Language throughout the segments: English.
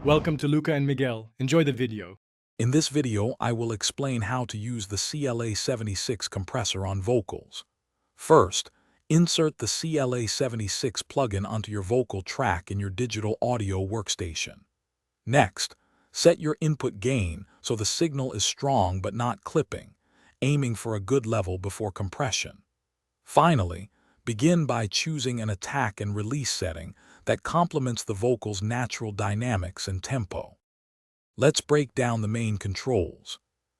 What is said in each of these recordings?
Welcome to Luca and Miguel. Enjoy the video. In this video, I will explain how to use the CLA 76 compressor on vocals. First, insert the CLA 76 plugin onto your vocal track in your digital audio workstation. Next, set your input gain so the signal is strong but not clipping, aiming for a good level before compression. Finally, begin by choosing an attack and release setting that complements the vocal's natural dynamics and tempo. Let's break down the main controls.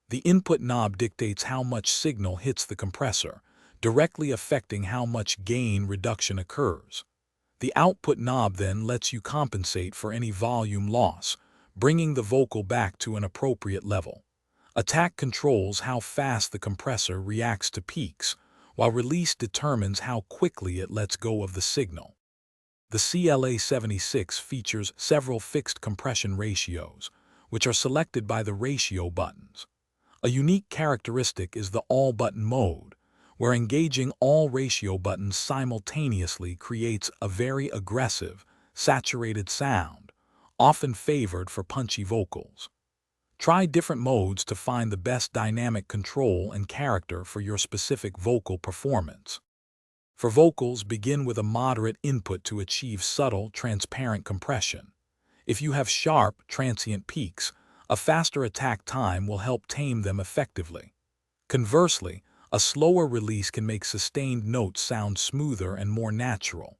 The input knob dictates how much signal hits the compressor, directly affecting how much gain reduction occurs. The output knob then lets you compensate for any volume loss, bringing the vocal back to an appropriate level. Attack controls how fast the compressor reacts to peaks, while release determines how quickly it lets go of the signal. The CLA 76 features several fixed compression ratios, which are selected by the ratio buttons. A unique characteristic is the all-button mode, where engaging all ratio buttons simultaneously creates a very aggressive, saturated sound, often favored for punchy vocals. Try different modes to find the best dynamic control and character for your specific vocal performance. For vocals, begin with a moderate input to achieve subtle, transparent compression. If you have sharp, transient peaks, a faster attack time will help tame them effectively. Conversely, a slower release can make sustained notes sound smoother and more natural.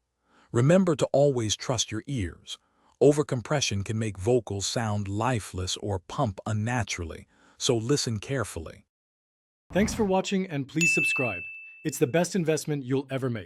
Remember to always trust your ears. Overcompression can make vocals sound lifeless or pump unnaturally, so listen carefully. Thanks for watching and please subscribe. It's the best investment you'll ever make.